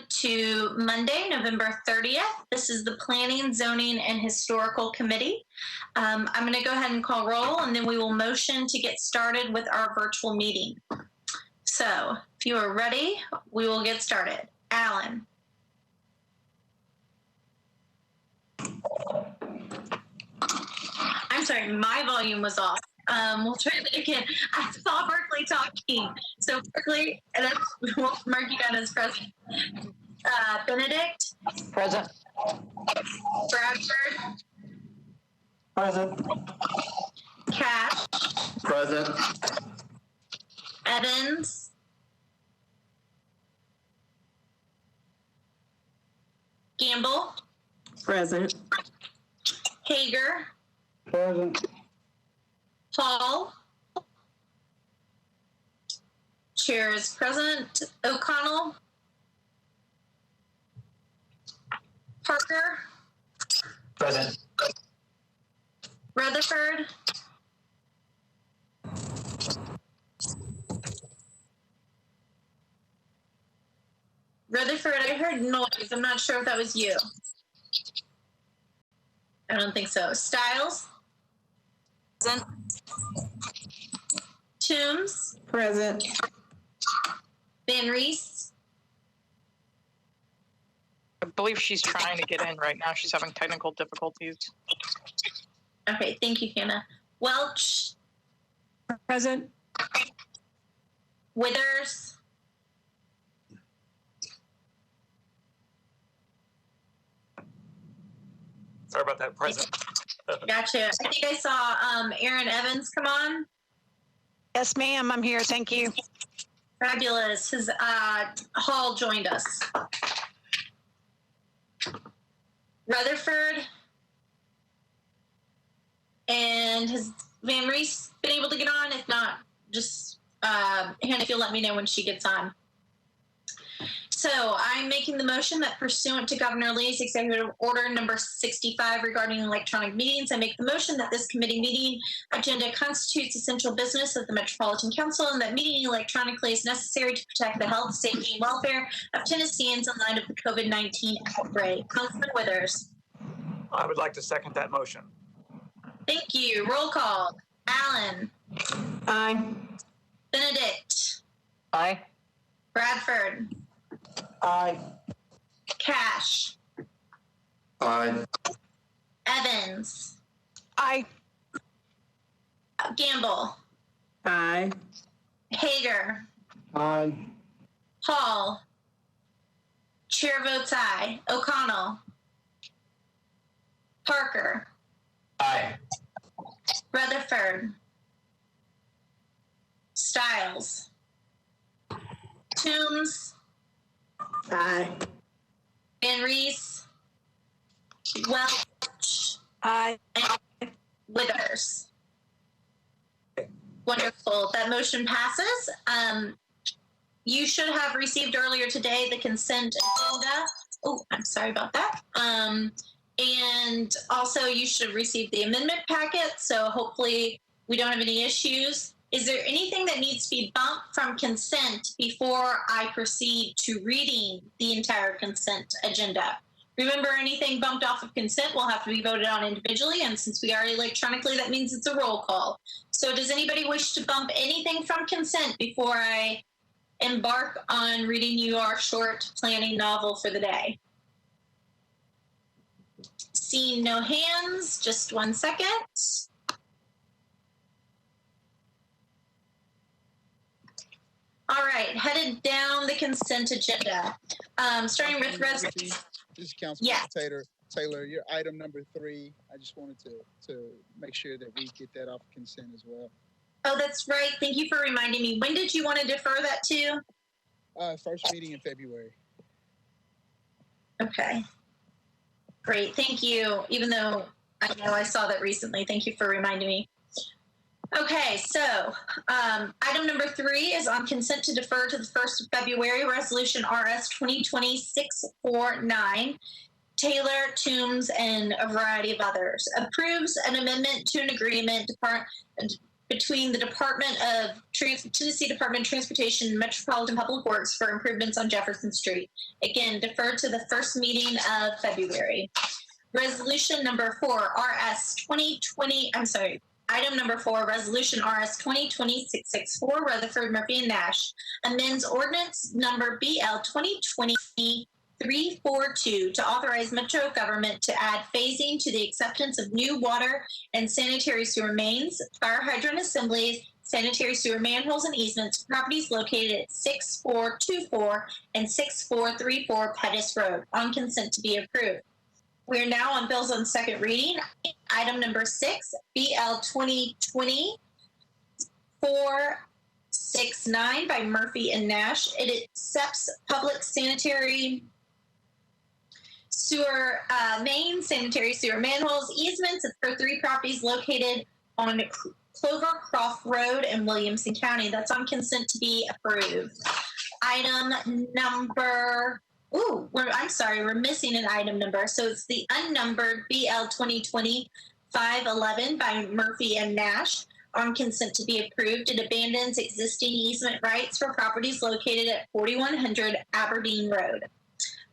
To Monday, November 30th. This is the Planning, Zoning, and Historical Committee. I'm going to go ahead and call roll, and then we will motion to get started with our virtual meeting. So, if you are ready, we will get started. Alan. I'm sorry, my volume was off. We'll try it again. I saw Berkeley talking. So Berkeley, we'll mark you down as present. Benedict? Present. Bradford? Present. Cash? Present. Evans? Gamble? Present. Hager? Present. Paul? Chair is present. O'Connell? Parker? Present. Rutherford? Rutherford, I heard noise. I'm not sure if that was you. I don't think so. Stiles? Present. Toombs? Present. Van Reese? I believe she's trying to get in right now. She's having technical difficulties. Okay, thank you, Hannah. Welch? Present. Withers? Sorry about that. Present. Gotcha. I think I saw Aaron Evans come on. Yes, ma'am. I'm here. Thank you. Fabulous. His Hall joined us. Rutherford and has Van Reese been able to get on? If not, just Hannah, if you'll let me know when she gets on. So I'm making the motion that pursuant to Governor Lee's Executive Order number 65 regarding electronic meetings, I make the motion that this committee meeting agenda constitutes essential business of the Metropolitan Council and that meeting electronically is necessary to protect the health, safety, and welfare of Tennesseans in light of the COVID-19 outbreak. Councilman Withers. I would like to second that motion. Thank you. Roll call. Allen. Aye. Benedict. Aye. Bradford. Aye. Cash. Aye. Evans. Aye. Gamble. Aye. Hager. Aye. Hall. Chair votes aye. O'Connell. Parker. Aye. Rutherford. Stiles. Toombs. Aye. Van Reese. Welch. Aye. And Withers. Wonderful. That motion passes. You should have received earlier today the consent agenda. Oh, I'm sorry about that. And also you should have received the amendment packet. So hopefully we don't have any issues. Is there anything that needs to be bumped from consent before I proceed to reading the entire consent agenda? Remember, anything bumped off of consent will have to be voted on individually, and since we are electronically, that means it's a roll call. So does anybody wish to bump anything from consent before I embark on reading you our short planning novel for the day? Seeing no hands, just 1 second. All right, headed down the consent agenda. Starting with resolution. This is Councilman Yes. Taylor, your item number 3. I just wanted to make sure that we get that off consent as well. Oh, that's right. Thank you for reminding me. When did you want to defer that to? First meeting in February. Okay. Great. Thank you. Even though I know I saw that recently. Thank you for reminding me. Okay, so item number 3 is on consent to defer to the 1st of February, Resolution RS 2020-649. Taylor, Toombs, and a variety of others. Approves an amendment to an agreement between the Tennessee Department of Transportation and Metropolitan Public Works for improvements on Jefferson Street. Again, deferred to the first meeting of February. Resolution number 4, Item number 4, Resolution RS 2020-664, Rutherford, Murphy, and Nash, amends ordinance number BL 2020-342 to authorize Metro government to add phasing to the acceptance of new water and sanitary sewer mains, fire hydrant assemblies, sanitary sewer manholes and easements, properties located at 6424 and 6434 Pettis Road, on consent to be approved. We are now on bills on second reading. Item number 6, BL 2020-469 by Murphy and Nash. It accepts public sanitary sewer mains, sanitary sewer manholes, easements for 3 properties located on Clovercroft Road in Williamson County. That's on consent to be approved. Item number... we're missing an item number. So it's the unnumbered BL 2020-511 by Murphy and Nash, on consent to be approved. It abandons existing easement rights for properties located at 4100 Aberdeen Road.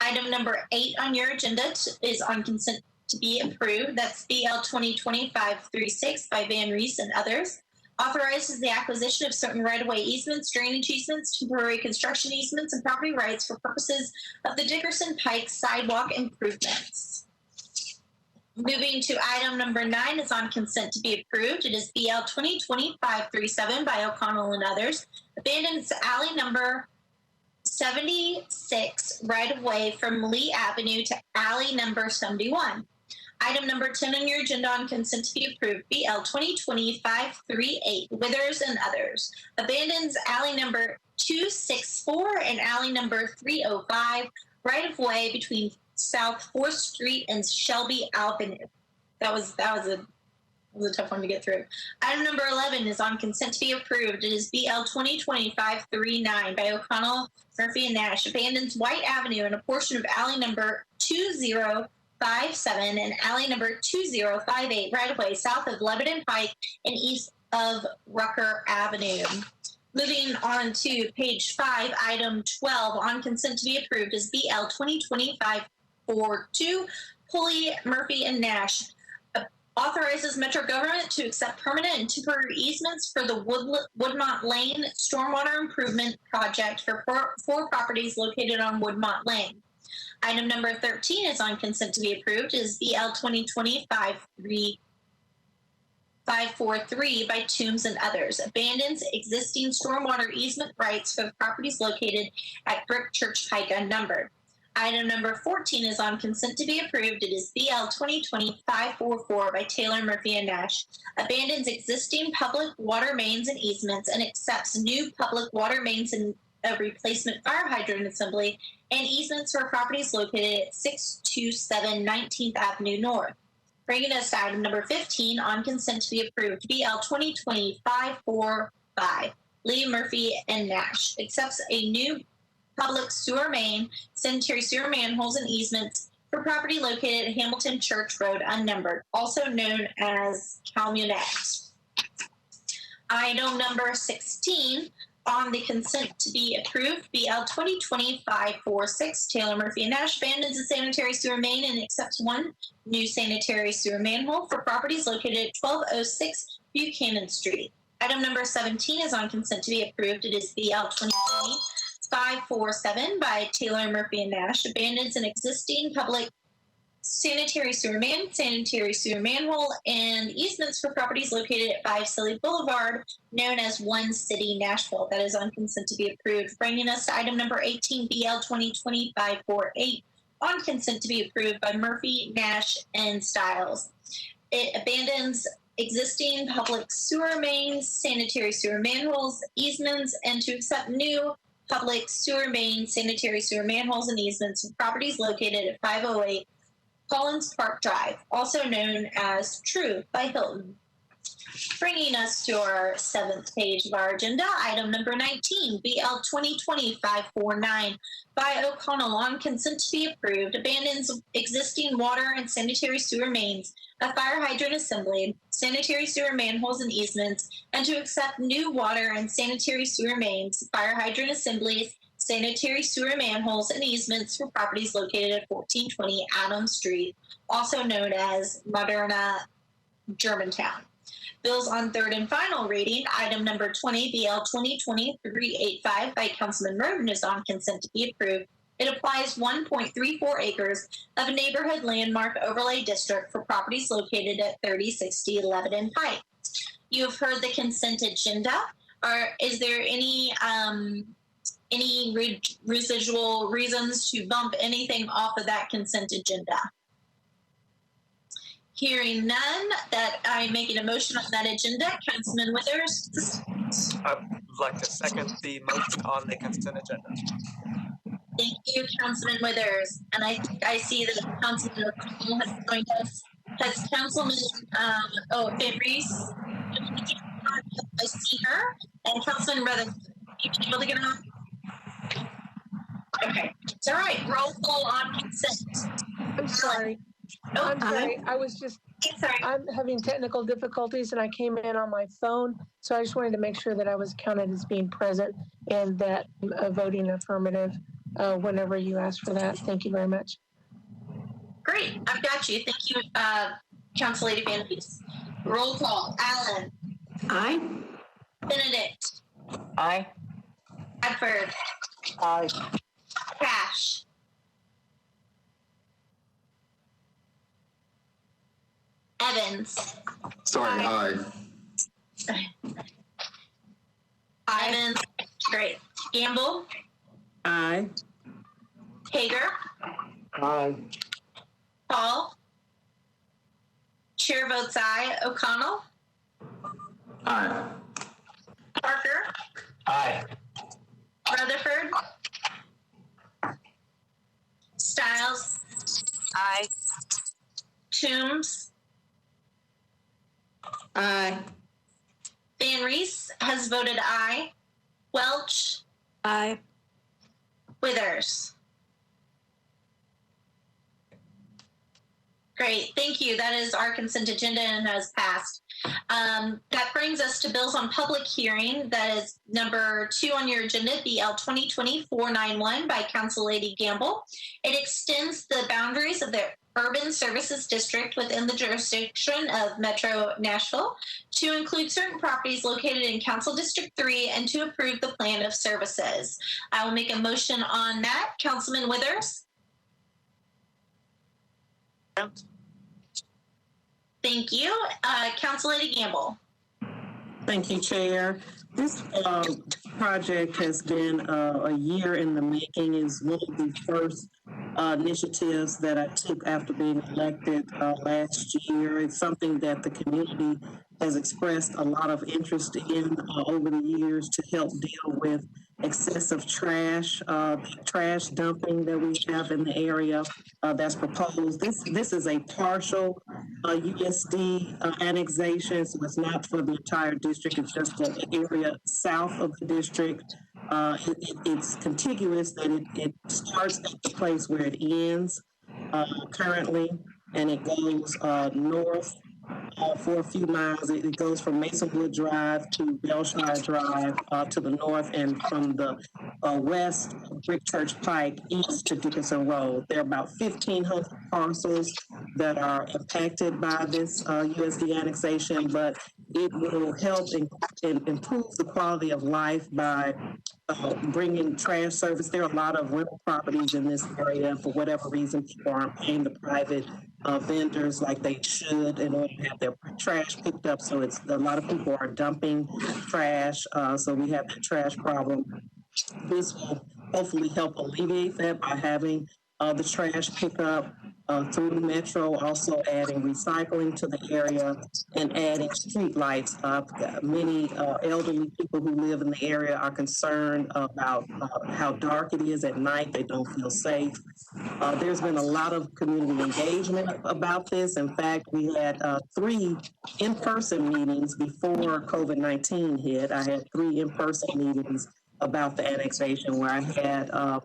Item number 8 on your agenda is on consent to be approved. That's BL 2020-536 by Van Reese and others. Authorizes the acquisition of certain right-of-way easements, drainage easements, temporary construction easements, and property rights for purposes of the Dickerson Pike sidewalk improvements. Moving to item number 9 is on consent to be approved. It is BL 2020-537 by O'Connell and others. Abandons alley number 76 right-of-way from Lee Avenue to alley number 71. Item number 10 on your agenda on consent to be approved, BL 2020-538, Withers and others. Abandons alley number 264 and alley number 305, right-of-way between South 4th Street and Shelby Avenue. That was a tough one to get through. Item number 11 is on consent to be approved. It is BL 2020-539 by O'Connell, Murphy, and Nash. Abandons White Avenue and a portion of alley number 2057 and alley number 2058 right-of-way south of Lebanon Pike and east of Rucker Avenue. Moving on to page 5, item 12 on consent to be approved is BL 2020-542, Pulley, Murphy, and Nash. Authorizes Metro government to accept permanent and temporary easements for the Woodmont Lane Stormwater Improvement Project for 4 properties located on Woodmont Lane. Item number 13 is on consent to be approved. It is BL 2020-543 by Toombs and others. Abandons existing stormwater easement rights for the properties located at Brick Church Pike unnumbered. Item number 14 is on consent to be approved. It is BL 2020-544 by Taylor, Murphy, and Nash. Abandons existing public water mains and easements and accepts new public water mains and a replacement fire hydrant assembly and easements for properties located at 627 19th Avenue North. Bringing us to item number 15 on consent to be approved, BL 2020-545, Lee, Murphy, and Nash. Accepts a new public sewer main, sanitary sewer manholes, and easements for property located at Hamilton Church Road unnumbered, also known as Calumet. Item number 16 on the consent to be approved, BL 2020-546, Taylor, Murphy, and Nash. Abandons a sanitary sewer main and accepts 1 new sanitary sewer manhole for properties located at 1206 Buchanan Street. Item number 17 is on consent to be approved. It is BL 2020-547 by Taylor, Murphy, and Nash. Abandons an existing public sanitary sewer main, sanitary sewer manhole, and easements for properties located at 5 Silly Boulevard, known as One City, Nashville. That is on consent to be approved. Bringing us to item number 18, BL 2020-548, on consent to be approved by Murphy, Nash, and Stiles. It abandons existing public sewer mains, sanitary sewer manholes, easements, and to accept new public sewer mains, sanitary sewer manholes, and easements for properties located at 508 Collins Park Drive, also known as True by Hilton. Bringing us to our 7th page of our agenda, item number 19, BL 2020-549 by O'Connell on consent to be approved, abandons existing water and sanitary sewer mains, a fire hydrant assembly, sanitary sewer manholes and easements, and to accept new water and sanitary sewer mains, fire hydrant assemblies, sanitary sewer manholes, and easements for properties located at 1420 Adams Street, also known as Moderna, Germantown. Bills on third and final reading. Item number 20, BL 2020-385 by Councilman Roden is on consent to be approved. It applies 1.34 acres of a neighborhood landmark overlay district for properties located at 3060 Lebanon Pike. You have heard the consent agenda. Is there any residual reasons to bump anything off of that consent agenda? Hearing none, that I'm making a motion on that agenda. Councilman Withers. I'd like to second the motion on the consent agenda. Thank you, Councilman Withers. And I think I see that Councilman O'Connell has joined us. Has Councilman Van Reese? I see her. And Councilman Rutherford. You been able to get on? Okay. It's all right. Roll call on consent. I'm sorry. Oh, I'm sorry. I'm having technical difficulties and I came in on my phone. So I just wanted to make sure that I was counted as being present and that voting affirmative whenever you ask for that. Thank you very much. Great. I've got you. Thank you, Council Lady Van Reese. Roll call. Allen. Aye. Benedict. Aye. Bradford. Aye. Cash. Evans. Sorry, aye. Evans. Great. Gamble. Aye. Hager. Aye. Paul. Chair votes aye. O'Connell. Aye. Parker. Aye. Rutherford. Stiles. Aye. Toombs. Aye. Van Reese has voted aye. Welch. Aye. Withers. Great, thank you. That is our consent agenda and has passed. That brings us to bills on public hearing. That is number 2 on your agenda, BL 2020-491 by Council Lady Gamble. It extends the boundaries of the Urban Services District within the jurisdiction of Metro Nashville to include certain properties located in Council District 3 and to approve the plan of services. I will make a motion on that. Councilman Withers. Thank you. Council Lady Gamble. Thank you, Chair. This project has been a year in the making. Is one of the first initiatives that I took after being elected last year. It's something that the community has expressed a lot of interest in over the years to help deal with excessive trash dumping that we have in the area that's proposed. This is a partial USD annexation, so it's not for the entire district. It's just the area south of the district. It's contiguous, that it starts at the place where it ends currently, and it goes north for a few miles. It goes from Masonwood Drive to Belshire Drive to the north, and from the west, Brick Church Pike, east to Dickinson Road. There are about 1,500 parcels that are impacted by this USD annexation, but it will help improve the quality of life by bringing trash service. There are a lot of rental properties in this area, and for whatever reason, people aren't paying the private vendors like they should in order to have their trash picked up. So it's a lot of people are dumping trash. So we have that trash problem. This will hopefully help alleviate that by having the trash pick up. through Metro, also adding recycling to the area and adding street lights. Many elderly people who live in the area are concerned about how dark it is at night. They don't feel safe. There's been a lot of community engagement about this. In fact, we had 3 in-person meetings before COVID-19 hit. I had 3 in-person meetings about the annexation where I had the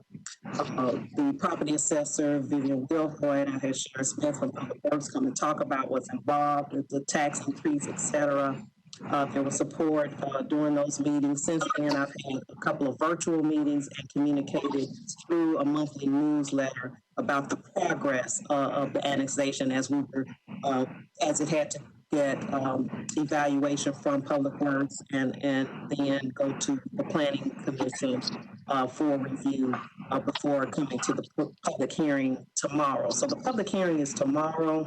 property assessor, Vivian Wilfoy, and I had Sharon Smith from Public Works come and talk about what's involved with the tax increase, et cetera. There was support during those meetings. Since then, I've had a couple of virtual meetings and communicated through a monthly newsletter about the progress of the annexation as we were, as it had to get evaluation from Public Works and then go to the Planning Commission for review before coming to the public hearing tomorrow. So the public hearing is tomorrow.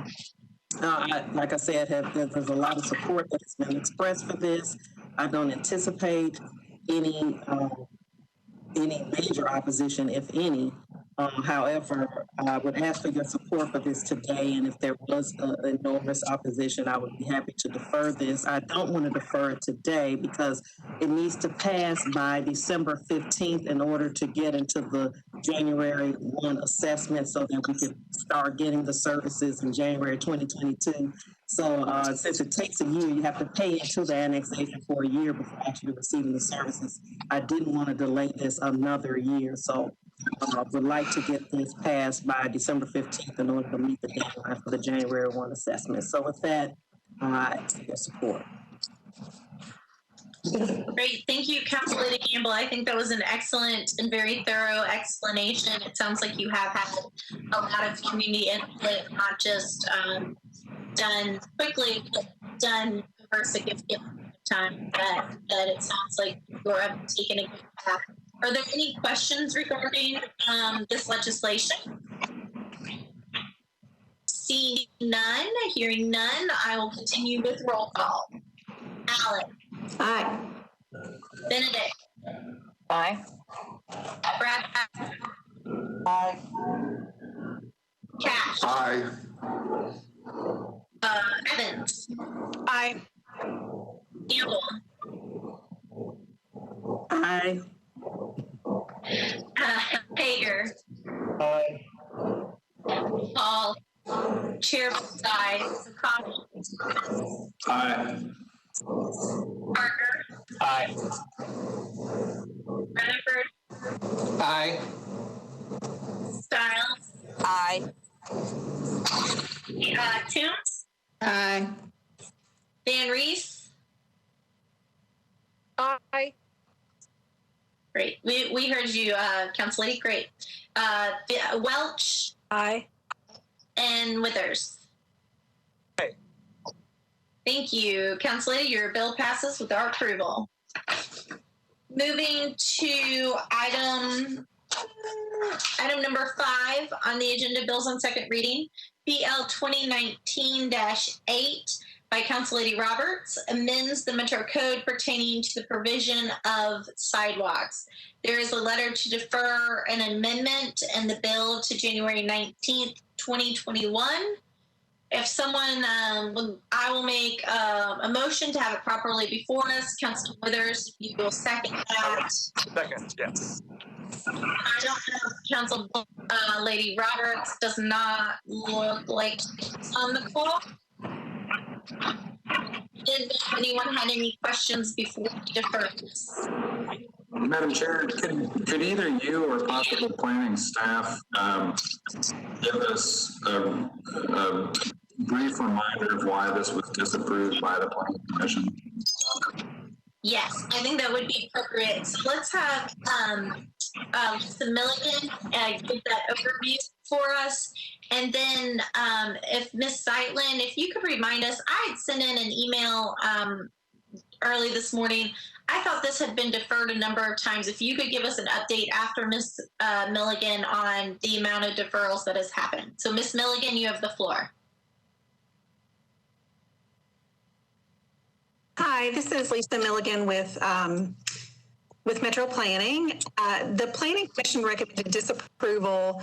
Like I said, there's a lot of support that has been expressed for this. I don't anticipate any major opposition, if any. However, I would ask for your support for this today, and if there was enormous opposition, I would be happy to defer this. I don't want to defer it today because it needs to pass by December 15th in order to get into the January 1 assessment so that we can start getting the services in January 2022. So since it takes a year, you have to pay into the annexation for a year before actually receiving the services. I didn't want to delay this another year. So would like to get this passed by December 15th in order to meet the deadline for the January 1 assessment. So with that, I ask for your support. Great. Thank you, Council Lady Gamble. I think that was an excellent and very thorough explanation. It sounds like you have had a lot of community input, not just done quickly, but done over a significant amount of time, that it sounds like you're taking a good path. Are there any questions regarding this legislation? Seeing none, hearing none, I will continue with roll call. Alan. Aye. Benedict. Aye. Brad. Aye. Cash. Aye. Evans. Aye. Gamble. Aye. Hager. Aye. Paul. Chair votes aye. Coffee. Aye. Parker. Aye. Rutherford. Aye. Stiles. Aye. Toombs. Aye. Van Reese. Aye. Great. We heard you, Council Lady. Great. Welch. Aye. And Withers. Aye. Thank you. Council Lady, your bill passes with our approval. Moving to item number 5 on the agenda, bills on second reading. BL 2019-8 by Council Lady Roberts amends the Metro Code pertaining to the provision of sidewalks. There is a letter to defer an amendment in the bill to January 19th, 2021. If someone, I will make a motion to have it properly before us. Councilor Withers, you will second that. Second, yes. I don't know if Council Lady Roberts does not look like she's on the call. Did anyone had any questions before we defer this? Madam Chair, could either you or possibly planning staff give us a brief reminder of why this was disapproved by the Planning Commission? Yes, I think that would be appropriate. So let's have Lisa Milligan give that overview for us. And then if Ms. Zeitlin, if you could remind us, I had sent in an email early this morning. I thought this had been deferred a number of times. If you could give us an update after Ms. Milligan on the amount of deferrals that has happened. So Ms. Milligan, you have the floor. Hi, this is Lisa Milligan with with Metro Planning. The Planning Commission recommended disapproval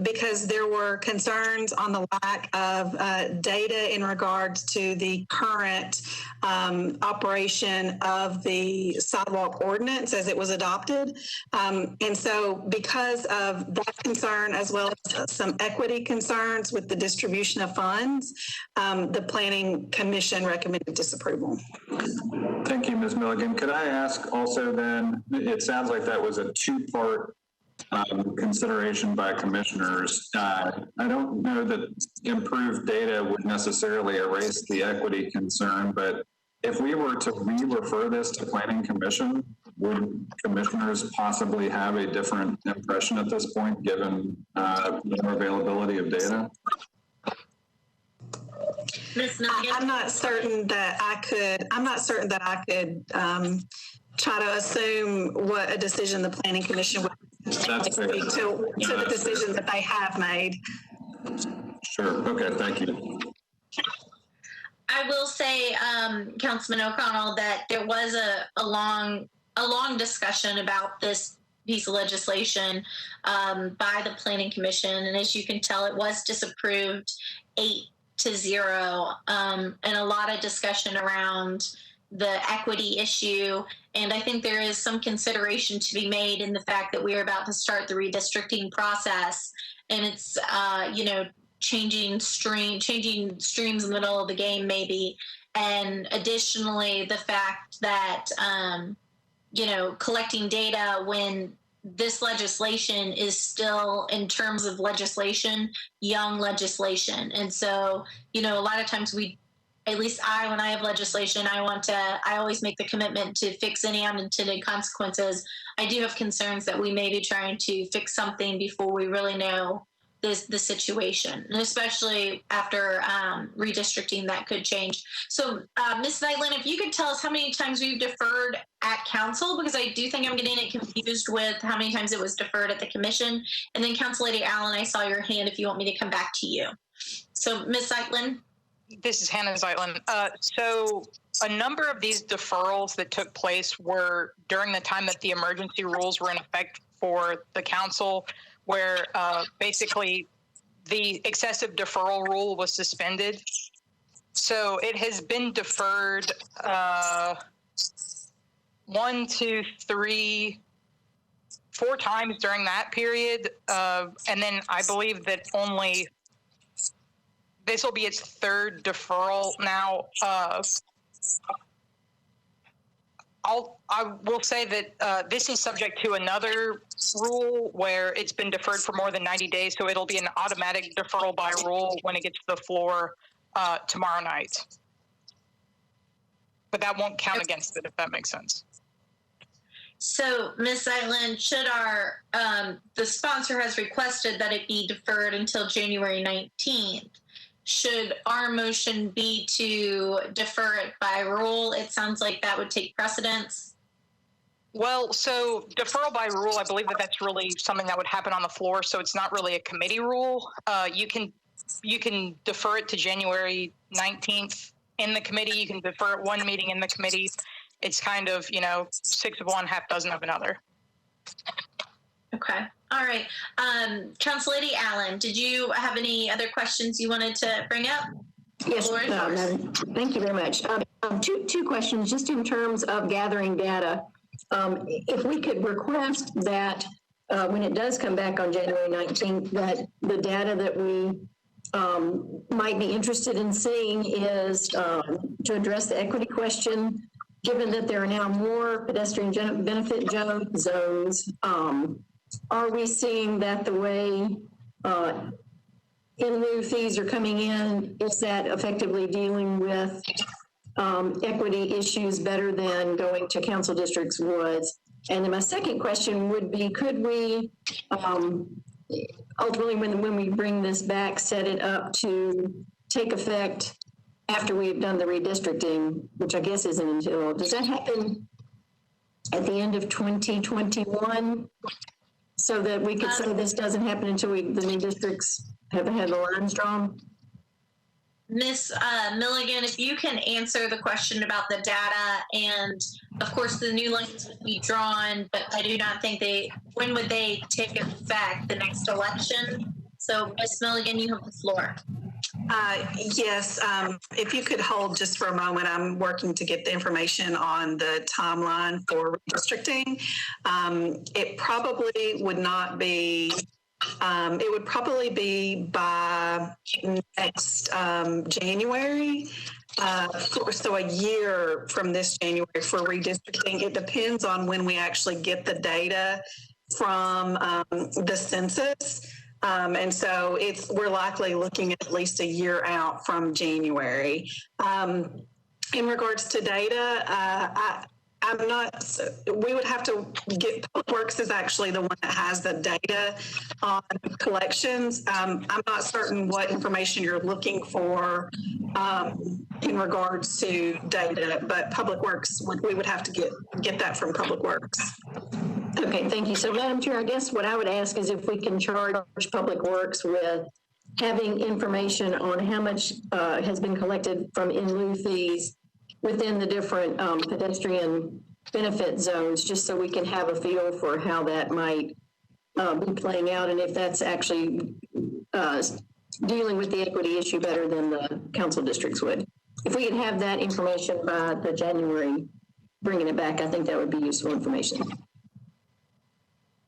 because there were concerns on the lack of data in regards to the current operation of the sidewalk ordinance as it was adopted. And so because of that concern, as well as some equity concerns with the distribution of funds, the Planning Commission recommended disapproval. Thank you, Ms. Milligan. Could I ask also then, it sounds like that was a two-part consideration by commissioners. I don't know that improved data would necessarily erase the equity concern, but if we were to re-refer this to Planning Commission, would commissioners possibly have a different impression at this point, given more availability of data? I'm not certain that I could try to assume what a decision the Planning Commission would make to the decision that they have made. Sure. Okay. Thank you. I will say, Councilman O'Connell, that there was a long discussion about this piece of legislation by the Planning Commission, and as you can tell, it was disapproved 8-0, and a lot of discussion around the equity issue. And I think there is some consideration to be made in the fact that we are about to start the redistricting process, and it's changing streams in the middle of the game maybe. And additionally, the fact that collecting data when this legislation is still, in terms of legislation, young legislation. And so, a lot of times when I have legislation, I always make the commitment to fix any unintended consequences. I do have concerns that we may be trying to fix something before we really know the situation, and especially after redistricting, that could change. So, Ms. Zeitlin, if you could tell us how many times we've deferred at council, because I do think I'm getting it confused with how many times it was deferred at the commission. And then Council Lady Allen, I saw your hand if you want me to come back to you. So, Ms. Zeitlin. This is Hannah Zeitlin. So a number of these deferrals that took place were during the time that the emergency rules were in effect for the council, where basically the excessive deferral rule was suspended. So it has been deferred 1, 2, 3, 4 times during that period. And then I believe that this will be its 3rd deferral now. I will say that this is subject to another rule where it's been deferred for more than 90 days, so it'll be an automatic deferral by rule when it gets to the floor tomorrow night. But that won't count against it, if that makes sense. So, Ms. Zeitlin, should the sponsor has requested that it be deferred until January 19th. Should our motion be to defer it by rule? It sounds like that would take precedence. Well, so deferral by rule, I believe that's really something that would happen on the floor. So it's not really a committee rule. You can defer it to January 19th in the committee. You can defer it 1 meeting in the committee. It's kind of, 6 of one, half dozen of another. Okay. All right. Council Lady Allen, did you have any other questions you wanted to bring up? Yes, thank you very much. Two questions just in terms of gathering data. If we could request that when it does come back on January 19th, that the data that we might be interested in seeing is to address the equity question, given that there are now more pedestrian benefit zones. Are we seeing that the way in lieu fees are coming in, is that effectively dealing with equity issues better than going to council districts would? And then my second question would be, could we ultimately, when we bring this back, set it up to take effect after we've done the redistricting, which I guess isn't until, does that happen at the end of 2021? So that we could say this doesn't happen until the new districts have had the lines drawn? Miss Milligan, if you can answer the question about the data, and of course the new lines would be drawn, but I do not think when would they take effect? The next election? So Miss Milligan, you have the floor. Yes, if you could hold just for a moment, I'm working to get the information on the timeline for redistricting. It probably would not be, it would probably be by next January. So a year from this January for redistricting. It depends on when we actually get the data from the census. And so we're likely looking at least a year out from January. In regards to data, I'm not, we would have to get, Public Works is actually the one that has the data on collections. I'm not certain what information you're looking for in regards to data, but Public Works, we would have to get that from Public Works. Okay, thank you. So, Madam Chair, I guess what I would ask is if we can charge Public Works with having information on how much has been collected from in lieu fees within the different pedestrian benefit zones, just so we can have a feel for how that might be playing out, and if that's actually dealing with the equity issue better than the council districts would. If we could have that information by the January, bringing it back, I think that would be useful information.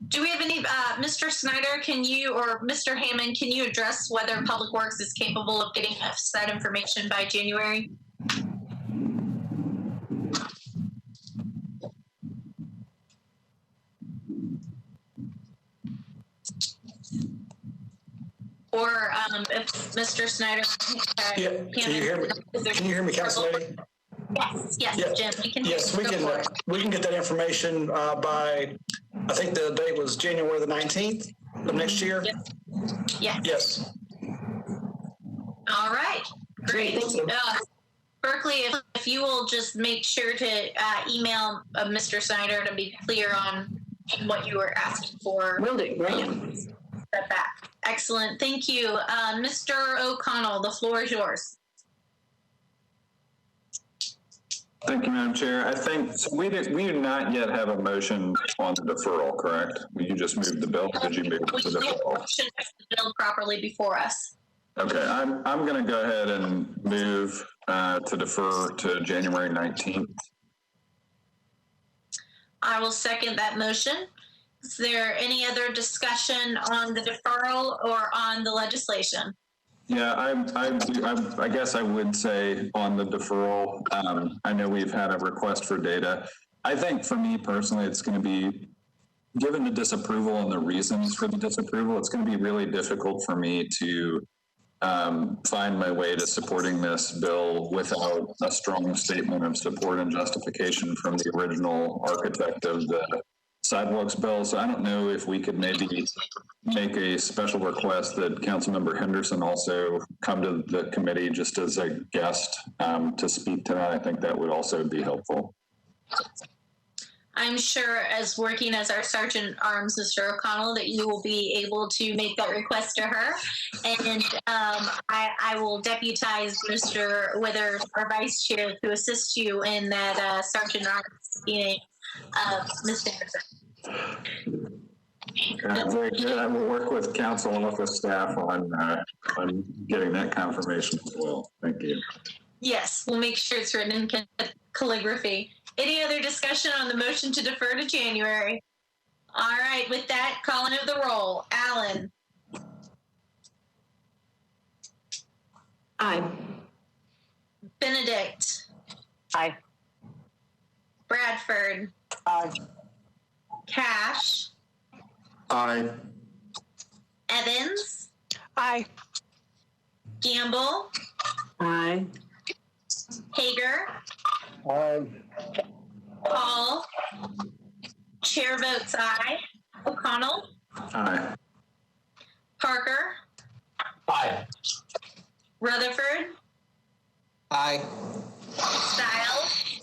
Do we have any, Mr. Snyder, can you, or Mr. Hammond, can you address whether Public Works is capable of getting us that information by January? Or if Mr. Snyder, yeah, can you hear me? Can you hear me, Council Lady? Yes, yes, yeah. Jim, we can. Yes, we can get that information by, I think the date was January the 19th of next year. Yes. Yes. Yes. All right, great. Berkeley, if you will just make sure to email Mr. Snyder to be clear on what you were asking for. Will do, right? Step back. Excellent, thank you. Mr. O'Connell, the floor is yours. Thank you, Madam Chair. I think so we do not yet have a motion on the deferral, correct? You just moved the bill. Did you move the deferral? The bill properly before us. Okay, I'm going to go ahead and move to defer to January 19th. I will second that motion. Is there any other discussion on the deferral or on the legislation? Yeah, I guess I would say on the deferral, I know we've had a request for data. I think for me personally, it's going to be, given the disapproval and the reasons for the disapproval, it's going to be really difficult for me to find my way to supporting this bill without a strong statement of support and justification from the original architect of the sidewalks bill. So I don't know if we could maybe make a special request that Councilmember Henderson also come to the committee just as a guest to speak to that. I think that would also be helpful. I'm sure, as working as our Sergeant Arms, Mr. O'Connell, that you will be able to make that request to her. And I will deputize Mr. Withers, our Vice Chair, to assist you in that Sergeant Arms meeting. Ms. Anderson. Very good. I will work with council and office staff on getting that confirmation as well. Thank you. Yes, we'll make sure it's written in calligraphy. Any other discussion on the motion to defer to January? All right, with that, calling of the roll. Allen. Aye. Benedict. Aye. Bradford. Aye. Cash. Aye. Evans. Aye. Gamble. Aye. Hager. Aye. Paul. Chair votes aye. O'Connell. Aye. Parker. Aye. Rutherford. Aye. Stiles.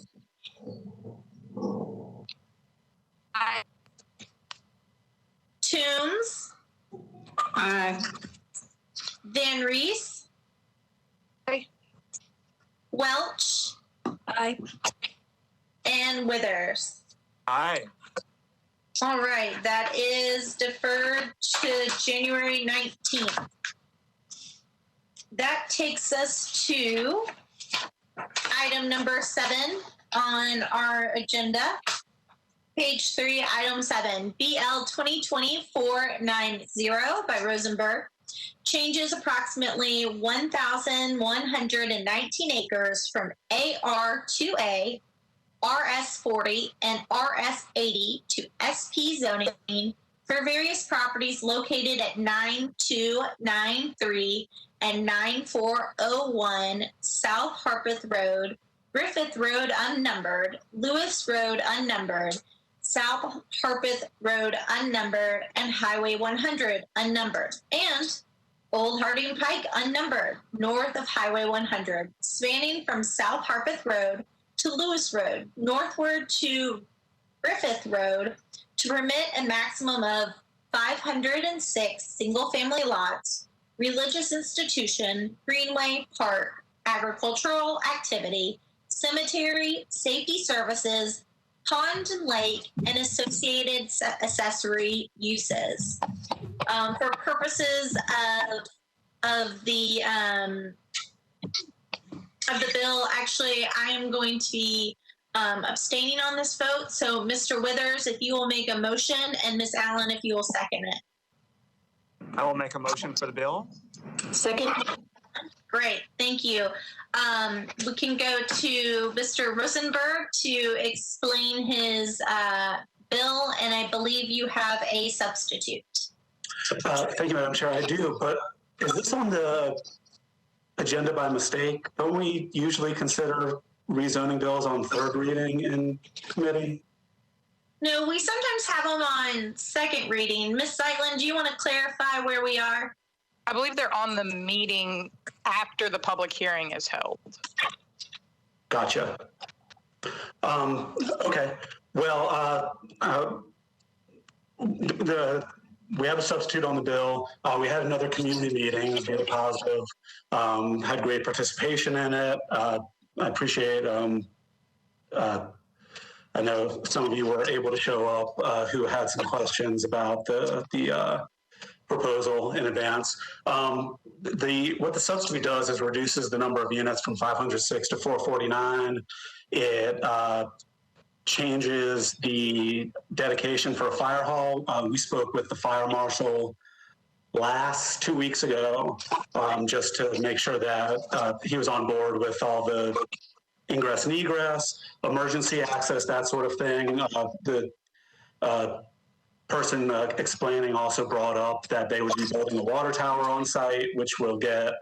Aye. Toombs. Aye. Van Reese. Aye. Welch, Aye. and Withers. Aye. All right, that is deferred to January 19th. That takes us to item number 7 on our agenda. Page 3, item 7, BL 2020-490 by Rosenberg. Changes approximately 1,119 acres from AR2A, RS40, and RS80 to SP zoning for various properties located at 9293 and 9401 South Harpeth Road, Griffith Road unnumbered, Lewis Road unnumbered, South Harpeth Road unnumbered, and Highway 100 unnumbered, and Old Harding Pike unnumbered, north of Highway 100, spanning from South Harpeth Road to Lewis Road, northward to Griffith Road, to permit a maximum of 506 single-family lots, religious institution, greenway, park, agricultural activity, cemetery, safety services, pond and lake, and associated accessory uses. For purposes of the bill, actually, I am going to be abstaining on this vote. So, Mr. Withers, if you will make a motion, and Ms. Allen, if you will second it. I will make a motion for the bill. Second. Great, thank you. We can go to Mr. Rosenberg to explain his bill, and I believe you have a substitute. Thank you, Madam Chair. I do, but is this on the agenda by mistake? Don't we usually consider rezoning bills on third reading in committee? No, we sometimes have them on second reading. Ms. Zeitlin, do you want to clarify where we are? I believe they're on the meeting after the public hearing is held. Gotcha. Okay. Well, we have a substitute on the bill. We had another community meeting, very positive, had great participation in it. I appreciate, I know some of you were able to show up who had some questions about the proposal in advance. What the substitute does is reduces the number of units from 506 to 449. It changes the dedication for a fire hall. We spoke with the fire marshal 2 weeks ago, just to make sure that he was on board with all the ingress and egress, emergency access, that sort of thing. The person explaining also brought up that they would be building a water tower on site, which will get,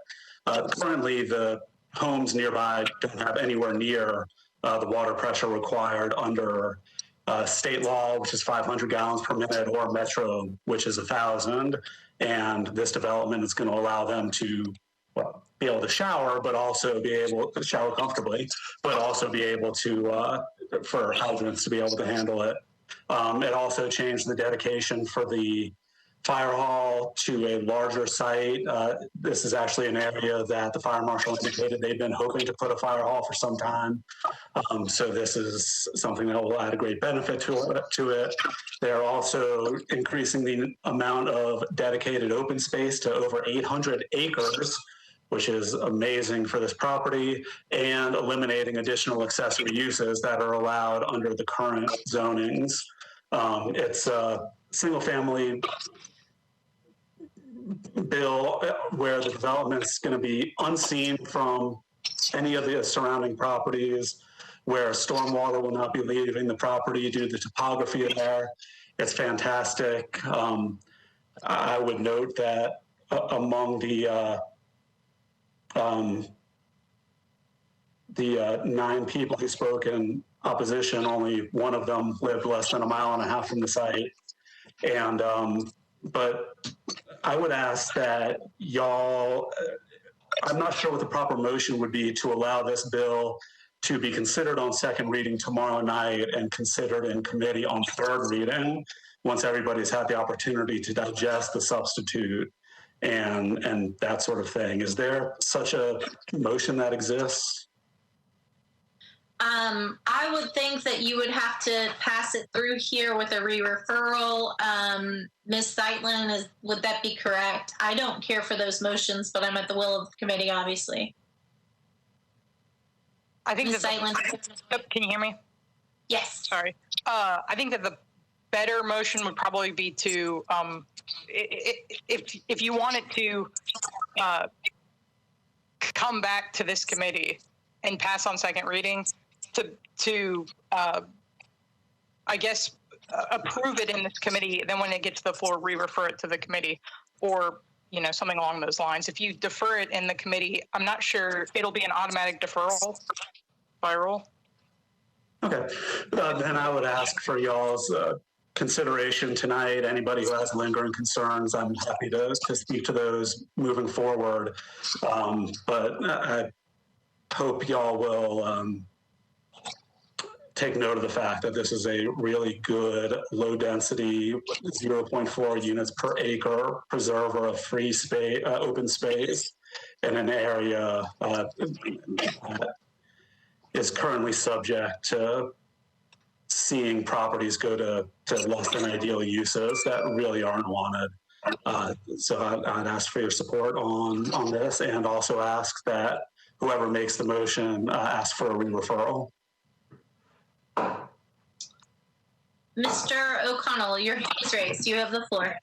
currently the homes nearby don't have anywhere near the water pressure required under state law, which is 500 gallons per minute, or Metro, which is 1,000. And this development is going to allow them to be able to shower, but also be able to shower comfortably, but also be able to, for hydrants to be able to handle it. It also changed the dedication for the fire hall to a larger site. This is actually an area that the fire marshal indicated they've been hoping to put a fire hall for some time. So this is something that will add a great benefit to it. They're also increasing the amount of dedicated open space to over 800 acres, which is amazing for this property, and eliminating additional accessory uses that are allowed under the current zonings. It's a single-family bill where the development's going to be unseen from any of the surrounding properties, where stormwater will not be leaving the property due to the topography there. It's fantastic. I would note that among the 9 people who spoke in opposition, only one of them lived less than 1.5 miles from the site. And but I would ask that y'all, I'm not sure what the proper motion would be to allow this bill to be considered on second reading tomorrow night and considered in committee on third reading, once everybody's had the opportunity to digest the substitute and that sort of thing. Is there such a motion that exists? I would think that you would have to pass it through here with a re-referral. Ms. Zeitlin, would that be correct? I don't care for those motions, but I'm at the will of the committee, obviously. I think Ms. Zeitlin. Can you hear me? Yes. Sorry. I think that the better motion would probably be to, if you wanted to come back to this committee and pass on second reading, to I guess, approve it in this committee, then when it gets to the floor, re-refer it to the committee, or, you know, something along those lines. If you defer it in the committee, I'm not sure it'll be an automatic deferral by rule. Okay, then I would ask for y'all's consideration tonight. Anybody who has lingering concerns, I'm happy to speak to those moving forward. But I hope y'all will take note of the fact that this is a really good low density 0.4 units per acre preserver of free space, open space in an area that is currently subject to seeing properties go to less than ideal uses that really aren't wanted. So I'd ask for your support on this, and also ask that whoever makes the motion ask for a re-referral. Mr. O'Connell, your hand is raised. You have the floor.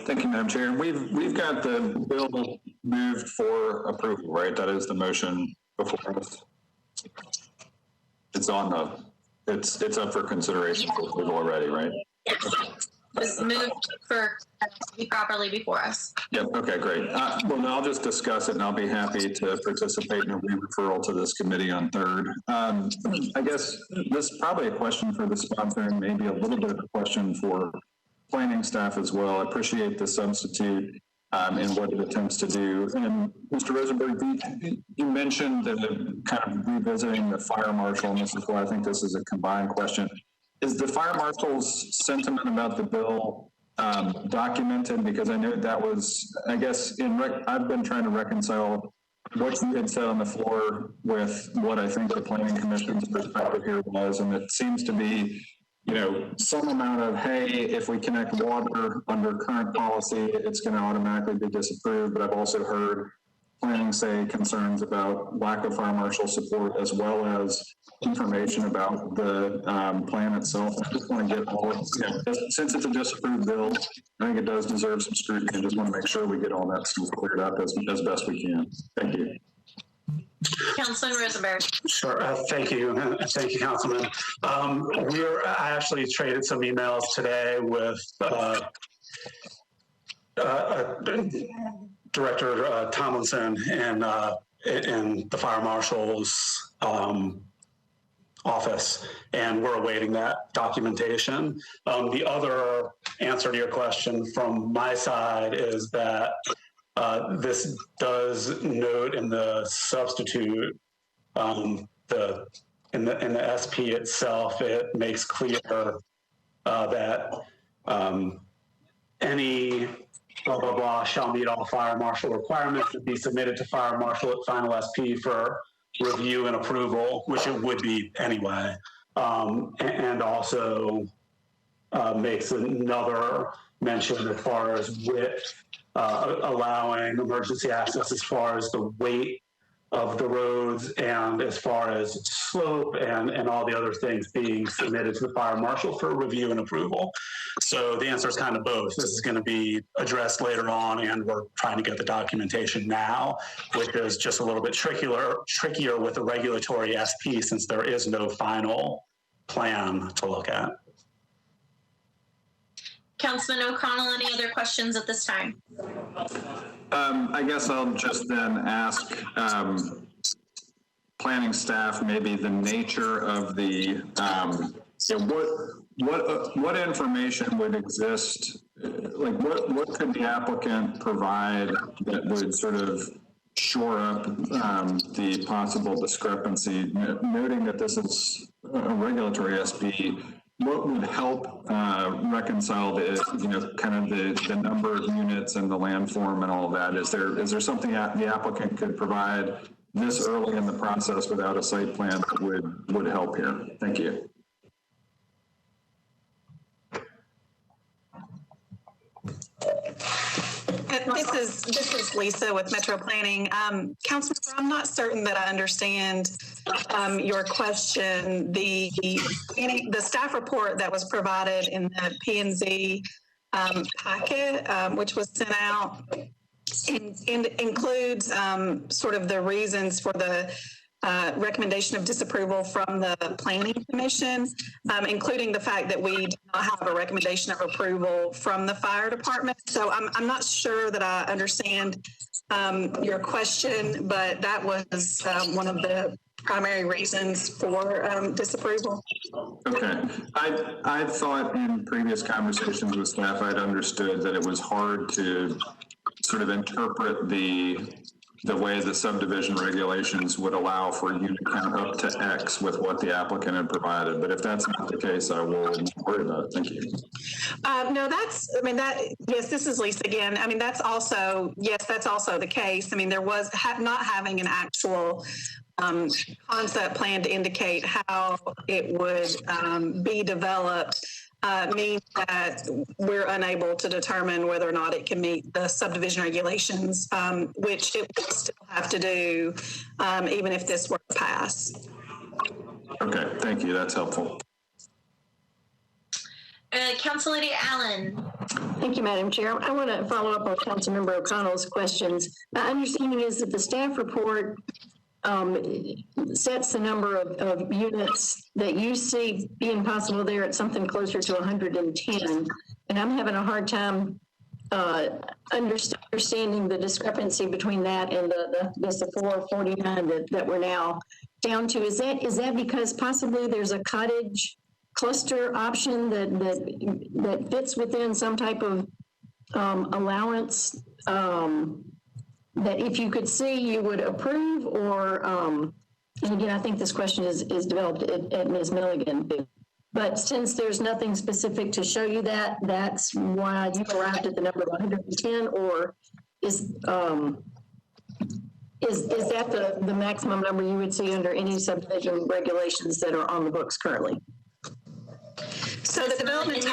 Thank you, Madam Chair. We've got the bill moved for approval, right? That is the motion before us. It's on the, it's up for consideration for approval already, right? Yes. It was moved for to be properly before us. Yep. Okay, great. Well, I'll just discuss it, and I'll be happy to participate in a re-referral to this committee on third. I guess this is probably a question for the sponsor, and maybe a little bit of a question for planning staff as well. I appreciate the substitute and what it attempts to do. And Mr. Rosenberg, you mentioned that kind of revisiting the fire marshal, and this is why I think this is a combined question. Is the fire marshal's sentiment about the bill documented? Because I know that was, I guess, I've been trying to reconcile what you had said on the floor with what I think the Planning Commission's perspective here was, and it seems to be, you know, some amount of, hey, if we connect water under current policy, it's going to automatically be disapproved. But I've also heard planning say concerns about lack of fire marshal support, as well as information about the plan itself. I just want to get all, since it's a disapproved bill, I think it does deserve some scrutiny. I just want to make sure we get all that stuff cleared up as best we can. Thank you. Councilman Rosenberg. Sure. Thank you. Thank you, Councilman. I actually traded some emails today with Director Tomlinson and in the fire marshal's office, and we're awaiting that documentation. The other answer to your question from my side is that this does note in the substitute, in the SP itself, it makes clear that any blah, blah, blah shall meet all fire marshal requirements and be submitted to fire marshal at final SP for review and approval, which it would be anyway. And also makes another mention as far as width, allowing emergency access as far as the weight of the roads and as far as slope and all the other things being submitted to the fire marshal for review and approval. So the answer is kind of both. This is going to be addressed later on, and we're trying to get the documentation now, which is just a little bit trickier with the regulatory SP, since there is no final plan to look at. Councilman O'Connell, any other questions at this time? I guess I'll just then ask planning staff maybe the nature of the what information would exist, like what could the applicant provide that would sort of shore up the possible discrepancy, noting that this is a regulatory SP. What would help reconcile the, kind of the number of units and the landform and all of that? Is there something that the applicant could provide this early in the process without a site plan would help here. Thank you. This is Lisa with Metro Planning. Councilmember, I'm not certain that I understand your question. The staff report that was provided in the P&Z packet, which was sent out, includes sort of the reasons for the recommendation of disapproval from the Planning Commission, including the fact that we do not have a recommendation of approval from the fire department. So I'm not sure that I understand your question, but that was one of the primary reasons for disapproval. Okay. I thought in previous conversations with staff, I'd understood that it was hard to sort of interpret the way the subdivision regulations would allow for unit count up to X with what the applicant had provided. But if that's not the case, I will worry about it. Thank you. No, yes, this is Lisa again. I mean, that's also the case. I mean, there was not having an actual concept plan to indicate how it would be developed means that we're unable to determine whether or not it can meet the subdivision regulations, which it will still have to do even if this were to pass. Okay, thank you. That's helpful. Council Lady Allen. Thank you, Madam Chair. I want to follow up on Councilmember O'Connell's questions. My understanding is that the staff report sets the number of units that you see being possible there at something closer to 110. And I'm having a hard time understanding the discrepancy between that and the 449 that we're now down to. Is that because possibly there's a cottage cluster option that fits within some type of allowance that if you could see, you would approve, or, and again, I think this question is developed at Ms. Milligan. But since there's nothing specific to show you that's why you arrived at the number of 110, or is that the maximum number you would see under any subdivision regulations that are on the books currently? So the development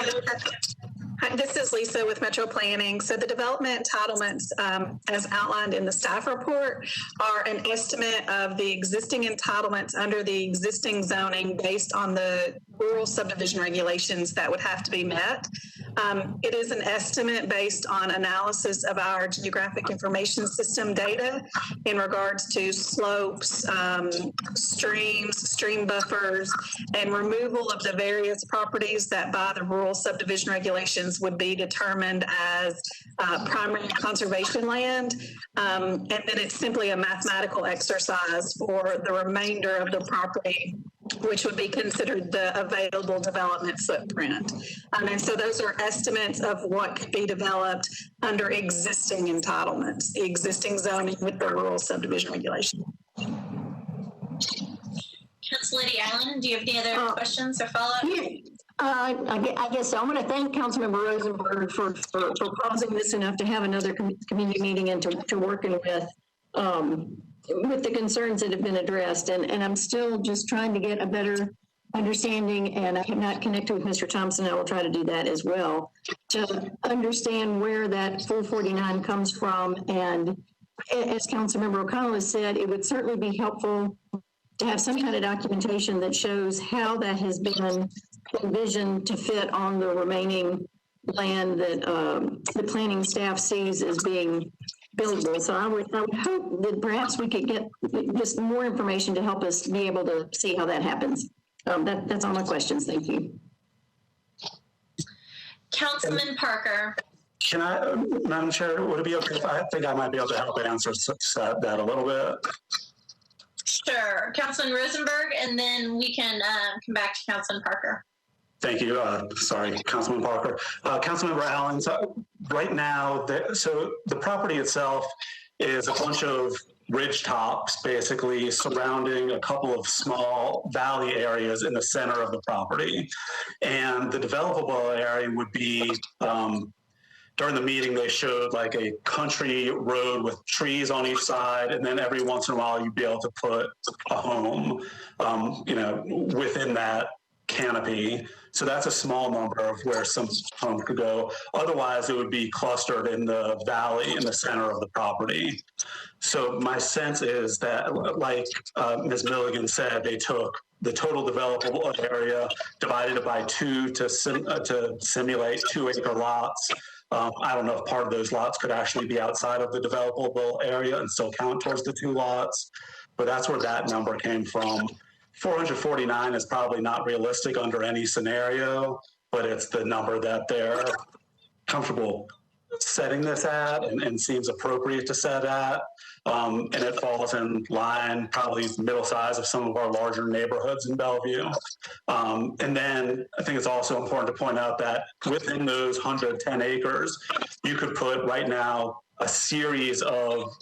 this is Lisa with Metro Planning. So the development entitlements, as outlined in the staff report, are an estimate of the existing entitlements under the existing zoning based on the rural subdivision regulations that would have to be met. It is an estimate based on analysis of our geographic information system data in regards to slopes, streams, stream buffers, and removal of the various properties that by the rural subdivision regulations would be determined as primary conservation land. And then it's simply a mathematical exercise for the remainder of the property, which would be considered the available development footprint. And so those are estimates of what could be developed under existing entitlements, the existing zoning with the rural subdivision regulation. Council Lady Allen, do you have any other questions or follow-up? Yeah. I guess so. I want to thank Councilmember Rosenberg for causing this enough to have another community meeting and to working with the concerns that have been addressed. And I'm still just trying to get a better understanding, and I have not connected with Mr. Thompson. I will try to do that as well, to understand where that 449 comes from. And as Councilmember O'Connell has said, it would certainly be helpful to have some kind of documentation that shows how that has been envisioned to fit on the remaining land that the planning staff sees as being buildable. So I would hope that perhaps we could get just more information to help us be able to see how that happens. That's all my questions. Thank you. Councilman Parker. Can I, Madam Chair, would it be okay if I think I might be able to help answer that a little bit? Sure. Councilman Rosenberg, and then we can come back to Councilman Parker. Thank you. Sorry, Councilman Parker. Councilmember Allen, so right now, so the property itself is a bunch of ridge tops basically surrounding a couple of small valley areas in the center of the property. And the developable area would be during the meeting, they showed like a country road with trees on each side, and then every once in a while you'd be able to put a home, within that canopy. So that's a small number of where some homes could go. Otherwise, it would be clustered in the valley in the center of the property. So my sense is that, like Ms. Milligan said, they took the total developable area, divided it by two to simulate 2-acre lots. I don't know if part of those lots could actually be outside of the developable area and still count towards the 2 lots, but that's where that number came from. 449 is probably not realistic under any scenario, but it's the number that they're comfortable setting this at and seems appropriate to set at. And it falls in line, probably middle size of some of our larger neighborhoods in Bellevue. And then I think it's also important to point out that within those 110 acres, you could put right now a series of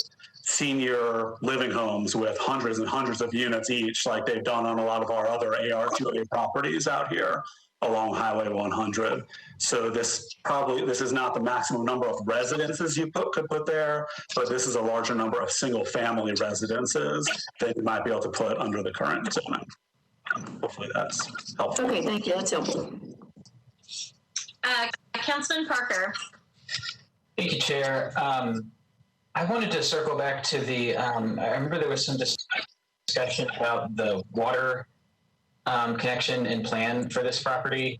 senior living homes with hundreds and hundreds of units each, like they've done on a lot of our other AR2A properties out here along Highway 100. So this is not the maximum number of residences you could put there, but this is a larger number of single family residences that you might be able to put under the current zoning. Hopefully that's helpful. Okay, thank you. That's helpful. Councilman Parker. Thank you, Chair. I wanted to circle back to the, I remember there was some discussion about the water connection and plan for this property.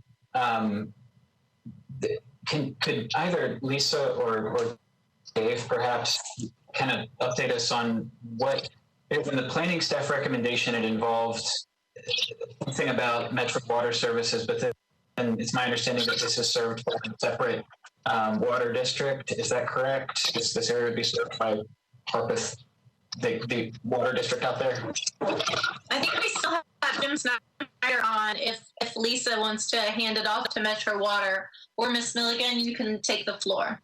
Could either Lisa or Dave perhaps kind of update us on what, in the planning staff recommendation, it involved something about Metro Water Services, but then it's my understanding that this is served by a separate water district. Is that correct? This area would be served by Harpeth, the water district out there? I think we still have Jim Snyder on if Lisa wants to hand it off to Metro Water, or Ms. Milligan, you can take the floor.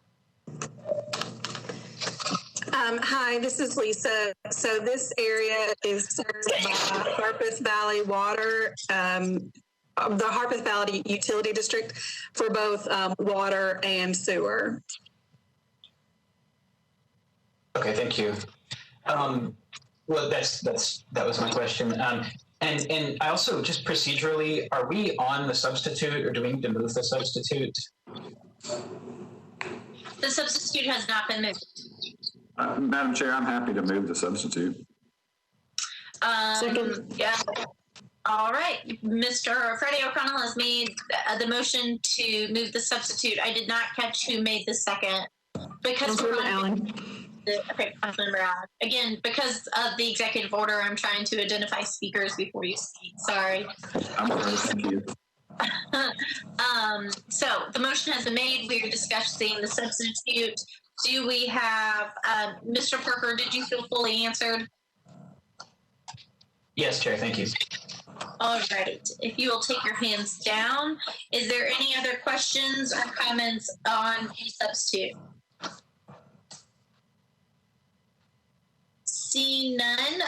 Hi, this is Lisa. So this area is served by Harpeth Valley Water, the Harpeth Valley Utility District, for both water and sewer. Okay, thank you. Well, that was my question. And I also, just procedurally, are we on the substitute, or do we need to move the substitute? The substitute has not been moved. Madam Chair, I'm happy to move the substitute. Second. Yeah. All right. Mr. Freddie O'Connell has made the motion to move the substitute. I did not catch who made the second. Councilmember Allen. Okay, Councilmember Allen. Again, because of the executive order, I'm trying to identify speakers before you speak. Sorry. Thank you. So the motion has been made. We are discussing the substitute. Do we have, Mr. Parker, did you feel fully answered? Yes, Chair, thank you. All right. If you will take your hands down, is there any other questions or comments on the substitute? See none,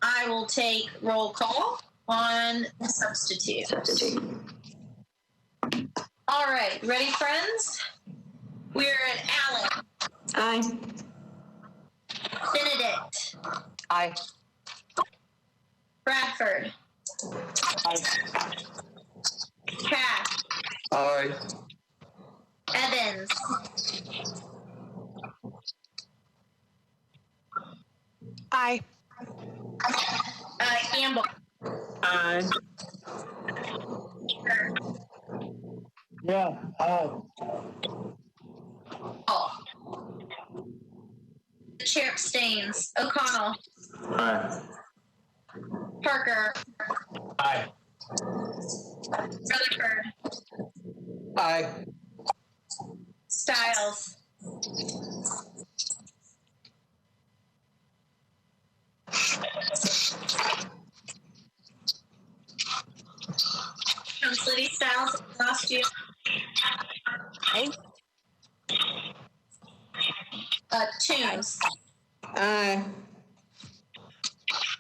I will take roll call on the substitute. All right, ready, friends? We're at Allen. Aye. Benedict. Aye. Bradford. Aye. Cash. Aye. Evans. Aye. Campbell. Aye. Yeah, aye. Oh. The chair abstains. O'Connell. Aye. Parker. Aye. Rutherford. Aye. Stiles. Councilor Stiles, lost you. Aye. Toombs. Aye.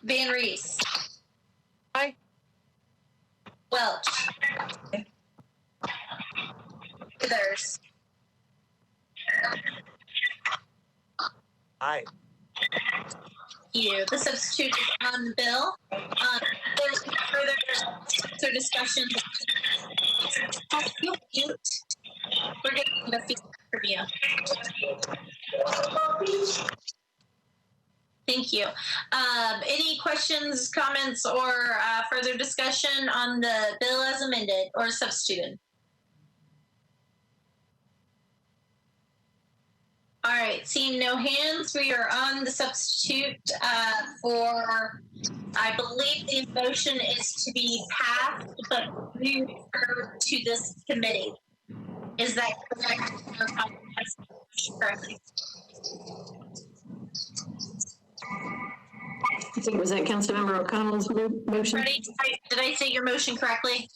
Van Rees. Aye. Welch. Withers. Aye. You. The substitute is on the bill. There's no further discussion. You mute. We're getting the feedback from you. Thank you. Any questions, comments, or further discussion on the bill as amended or substituted? All right, seeing no hands, we are on the substitute for, I believe the motion is to be passed, but referred to this committee. Is that correct? Correctly. I think, was that Councilmember O'Connell's motion? Ready? Did I say your motion correctly?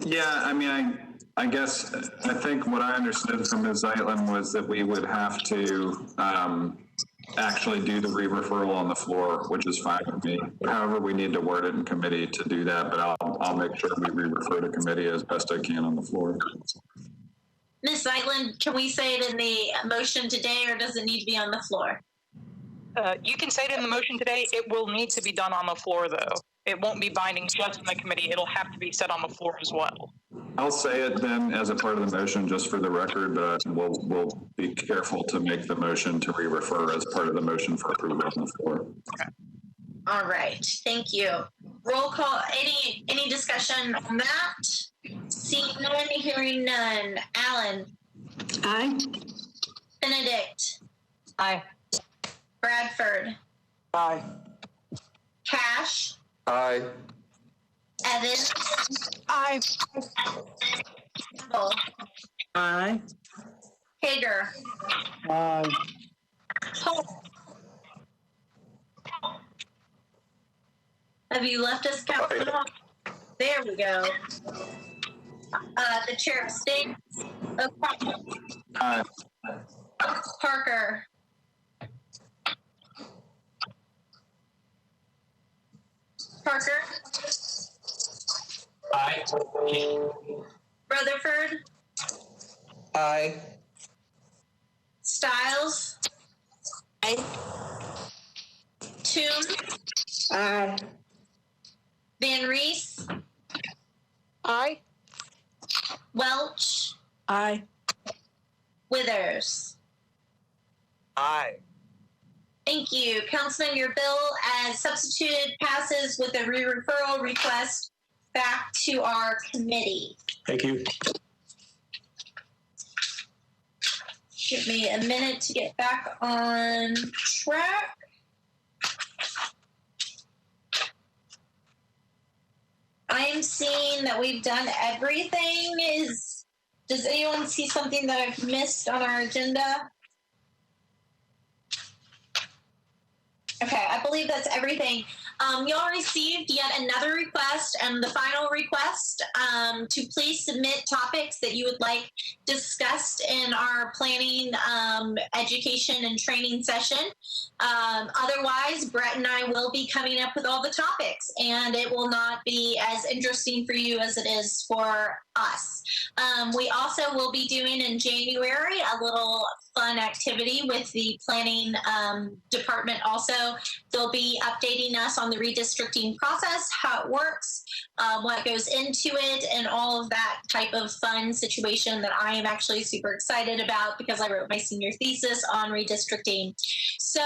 Yeah, I mean, I guess, I think what I understood from Ms. Zeitlin was that we would have to actually do the re-referral on the floor, which is fine with me. However, we need to word it in committee to do that, but I'll make sure we re-refer to committee as best I can on the floor. Ms. Zeitlin, can we say it in the motion today, or does it need to be on the floor? You can say it in the motion today. It will need to be done on the floor, though. It won't be binding just in the committee. It'll have to be said on the floor as well. I'll say it then as a part of the motion, just for the record, but we'll be careful to make the motion to re-refer as part of the motion for approval on the floor. Okay. All right. Thank you. Roll call. Any discussion on that? Seeing none, hearing none. Alan. Aye. Benedict. Aye. Bradford. Aye. Cash. Aye. Evans. Aye. Campbell. Aye. Hager. Aye. Polk. Have you left us, Councilman? There we go. The chair abstains. O'Connell. Aye. Parker. Parker. Aye. Rutherford. Aye. Stiles. Aye. Toon. Aye. Van Reese. Aye. Welch. Aye. Withers. Aye. Thank you. Councilman, your bill as substituted passes with a re-referral request back to our committee. Thank you. Give me a minute to get back on track. I am seeing that we've done everything. Does anyone see something that I've missed on our agenda? Okay, I believe that's everything. Y'all received yet another request, and the final request to please submit topics that you would like discussed in our planning, education, and training session. Otherwise, Brett and I will be coming up with all the topics, and it will not be as interesting for you as it is for us. We also will be doing in January a little fun activity with the planning department also. They'll be updating us on the redistricting process, how it works, what goes into it, and all of that type of fun situation that I am actually super excited about because I wrote my senior thesis on redistricting. So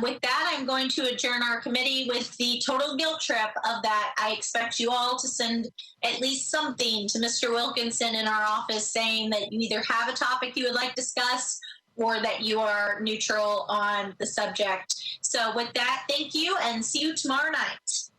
with that, I'm going to adjourn our committee with the total guilt trip of that. I expect you all to send at least something to Mr. Wilkinson in our office saying that you either have a topic you would like discussed or that you are neutral on the subject. So with that, thank you and see you tomorrow night.